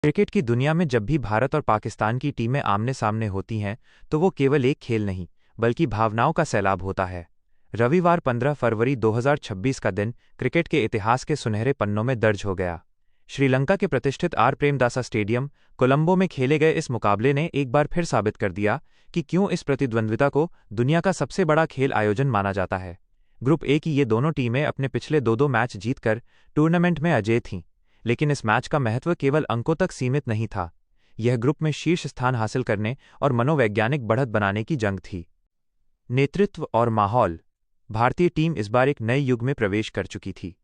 Cricket की दुनिया में जब भी भारत और पाकिस्तान की टीमें आमने सामने होती हैं तो वो केवल एक खेल नहीं बल्कि भावनाओं का सैलाब होता है। रविवार 15 फरवरी 2026 का दिन क्रिकेट के इतिहास के सुनहरे पन्नों में दर्ज हो गया। श्रीलंका के प्रतिष्ठित आर प्रेमदासा स्टेडियम कोलंबो में खेले गए इस मुकाबले ने एक बार फिर साबित कर दिया कि क्यों इस प्रतिद्वंद्विता को दुनिया का सबसे बड़ा खेल आयोजन माना जाता है। ग्रुप ए की ये दोनों टीमें अपने पिछले दो मैच जीतकर टूर्नामेंट में अजेय थीं, लेकिन इस मैच का महत्व केवल अंकों तक सीमित नहीं था। यह ग्रुप में शीर्ष स्थान हासिल करने और मनोवैज्ञानिक बढ़त बनाने की जंग थी। नेतृत्व और माहौल। भारतीय टीम इस बार एक नए युग में प्रवेश कर चुकी थी।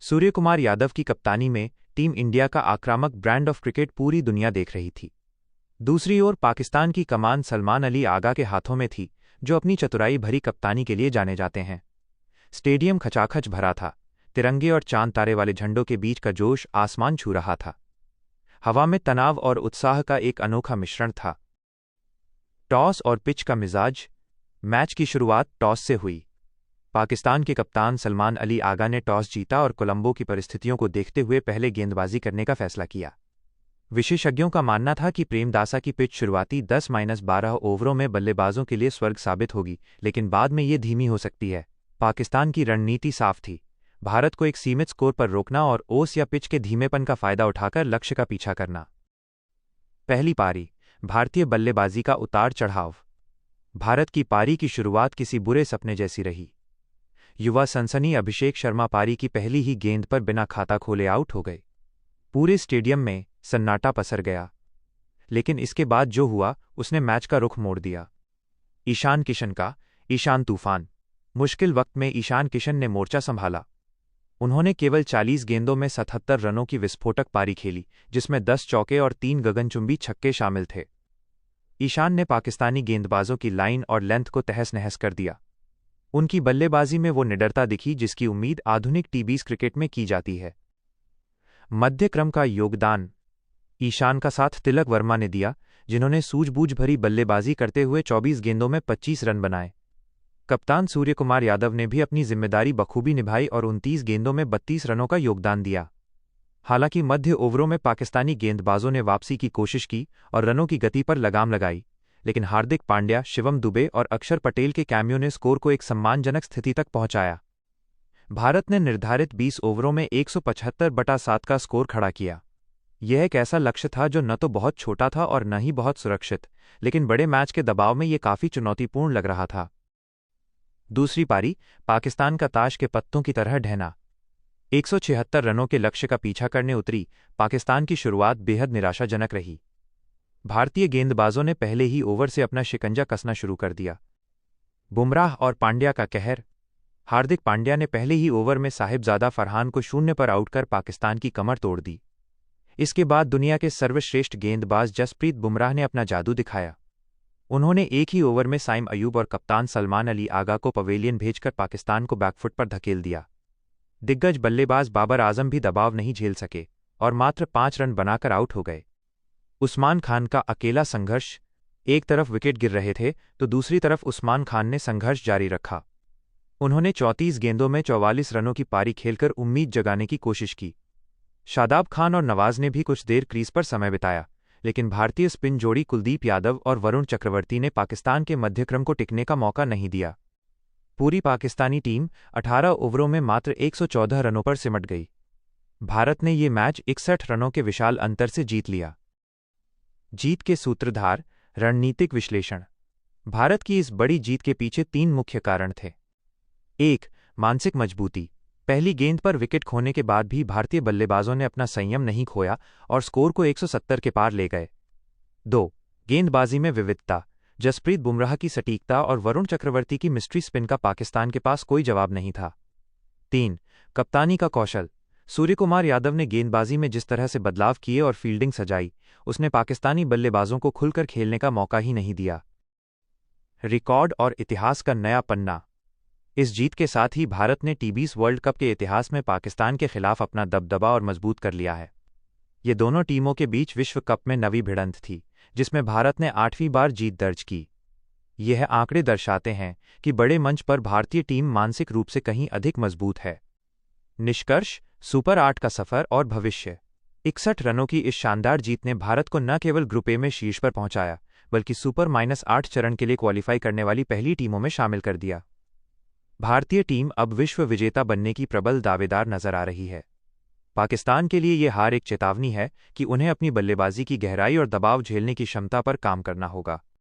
सूर्यकुमार यादव की कप्तानी में टीम इंडिया का आक्रामक ब्रांड ऑफ क्रिकेट पूरी दुनिया देख रही थी। दूसरी ओर पाकिस्तान की कमान सलमान अली आगा के हाथों में थी, जो अपनी चतुराई भरी कप्तानी के लिए जाने जाते हैं। स्टेडियम खचाखच भरा था। तिरंगे और चांद तारे वाले झंडों के बीच का जोश आसमान छू रहा था। हवा में तनाव और उत्साह का एक अनोखा मिश्रण था। टॉस और पिच का मिजाज। मैच की शुरुआत टॉस से हुई। पाकिस्तान के कप्तान सलमान अली आगा ने टॉस जीता और कोलंबो की परिस्थितियों को देखते हुए पहले गेंदबाजी करने का फैसला किया। विशेषज्ञों का मानना था कि प्रेमदासा की पिच शुरुआती 10-12 ओवरों में बल्लेबाजों के लिए स्वर्ग साबित होगी, लेकिन बाद में ये धीमी हो सकती है। पाकिस्तान की रणनीति साफ थी, भारत को एक सीमित स्कोर पर रोकना और ओस या पिच के धीमेपन का फायदा उठाकर लक्ष्य का पीछा करना। पहली पारी। भारतीय बल्लेबाजी का उतार चढ़ाव। भारत की पारी की शुरुआत किसी बुरे सपने जैसी रही। युवा सनसनी अभिषेक शर्मा पारी की पहली ही गेंद पर बिना खाता खोले आउट हो गए। पूरे स्टेडियम में सन्नाटा पसर गया। लेकिन इसके बाद जो हुआ उसने मैच का रुख मोड़ दिया। ईशान किशन का ईशान तूफान। मुश्किल वक्त में ईशान किशन ने मोर्चा संभाला। उन्होंने केवल 40 गेंदों में 77 रनों की विस्फोटक पारी खेली, जिसमें 10 चौके और 3 गगनचुंबी छक्के शामिल थे। ईशान ने पाकिस्तानी गेंदबाजों की लाइन और लेंथ को तहस-नहस कर दिया। उनकी बल्लेबाजी में वो निडरता दिखी जिसकी उम्मीद आधुनिक टी20 क्रिकेट में की जाती है। मध्य क्रम का योगदान। ईशान का साथ तिलक वर्मा ने दिया, जिन्होंने सूझबूझ भरी बल्लेबाजी करते हुए 24 गेंदों में 25 रन बनाए। कप्तान सूर्यकुमार यादव ने भी अपनी जिम्मेदारी बखूबी निभाई और 29 गेंदों में 32 रनों का योगदान दिया। हालांकि मध्य ओवरों में पाकिस्तानी गेंदबाजों ने वापसी की कोशिश की और रनों की गति पर लगाम लगाई, लेकिन हार्दिक पांड्या, शिवम दुबे और अक्षर पटेल के कैमियो ने स्कोर को एक सम्मानजनक स्थिति तक पहुंचाया। भारत ने निर्धारित 20 ओवरों में 175/7 का स्कोर खड़ा किया। यह एक ऐसा लक्ष्य था जो न तो बहुत छोटा था और न ही बहुत सुरक्षित, लेकिन बड़े मैच के दबाव में यह काफी चुनौतीपूर्ण लग रहा था। दूसरी पारी। पाकिस्तान का ताश के पत्तों की तरह ढहना। 176 रनों के लक्ष्य का पीछा करने उतरी पाकिस्तान की शुरुआत बेहद निराशाजनक रही। भारतीय गेंदबाजों ने पहले ही ओवर से अपना शिकंजा कसना शुरू कर दिया। बुमराह और पांड्या का कहर। हार्दिक पांड्या ने पहले ही ओवर में साहिबजादा फरहान को 0 पर आउट कर पाकिस्तान की कमर तोड़ दी। इसके बाद दुनिया के सर्वश्रेष्ठ गेंदबाज जसप्रीत बुमराह ने अपना जादू दिखाया। उन्होंने एक ही ओवर में साइम अयूब और कप्तान सलमान अली आगा को पवेलियन भेजकर पाकिस्तान को बैकफुट पर धकेल दिया। दिग्गज बल्लेबाज बाबर आजम भी दबाव नहीं झेल सके और मात्र 5 रन बनाकर आउट हो गए। उस्मान खान का अकेला संघर्ष। एक तरफ विकेट गिर रहे थे तो दूसरी तरफ उस्मान खान ने संघर्ष जारी रखा। उन्होंने 34 गेंदों में 44 रनों की पारी खेलकर उम्मीद जगाने की कोशिश की। शादाब खान और नवाज ने भी कुछ देर क्रीज पर समय बिताया, लेकिन भारतीय स्पिन जोड़ी कुलदीप यादव और वरुण चक्रवर्ती ने पाकिस्तान के मध्यक्रम को टिकने का मौका नहीं दिया। पूरी पाकिस्तानी टीम 18 ओवरों में मात्र 114 रनों पर सिमट गई। भारत ने ये मैच 61 रनों के विशाल अंतर से जीत लिया। जीत के सूत्रधार। रणनीतिक विश्लेषण। भारत की इस बड़ी जीत के पीछे 3 मुख्य कारण थे। 1. मानसिक मजबूती। पहली गेंद पर विकेट खोने के बाद भी भारतीय बल्लेबाजों ने अपना संयम नहीं खोया और स्कोर को 170 के पार ले गए। 2. गेंदबाजी में विविधता। जसप्रीत बुमराह की सटीकता और वरुण चक्रवर्ती की मिस्ट्री स्पिन का पाकिस्तान के पास कोई जवाब नहीं था। 3. कप्तानी का कौशल। सूर्यकुमार यादव ने गेंदबाजी में जिस तरह से बदलाव किए और फील्डिंग सजाई, उसने पाकिस्तानी बल्लेबाजों को खुलकर खेलने का मौका ही नहीं दिया। रिकॉर्ड और इतिहास का नया पन्ना। इस जीत के साथ ही भारत ने टी20 वर्ल्ड कप के इतिहास में पाकिस्तान के खिलाफ अपना दबदबा और मजबूत कर लिया है। ये दोनों टीमों के बीच विश्व कप में नवी भिड़ंत थी, जिसमें भारत ने 8वीं बार जीत दर्ज की। यह आंकड़े दर्शाते हैं कि बड़े मंच पर भारतीय टीम मानसिक रूप से कहीं अधिक मजबूत है। निष्कर्ष। सुपर 8 का सफर और भविष्य। 61 रनों की इस शानदार जीत ने भारत को न केवल ग्रुप ए में शीर्ष पर पहुंचाया, बल्कि सुपर-8 चरण के लिए क्वालिफाई करने वाली पहली टीमों में शामिल कर दिया। भारतीय टीम अब विश्व विजेता बनने की प्रबल दावेदार नजर आ रही है। पाकिस्तान के लिए यह हार एक चेतावनी है कि उन्हें अपनी बल्लेबाजी की गहराई और दबाव झेलने की क्षमता पर काम करना होगा।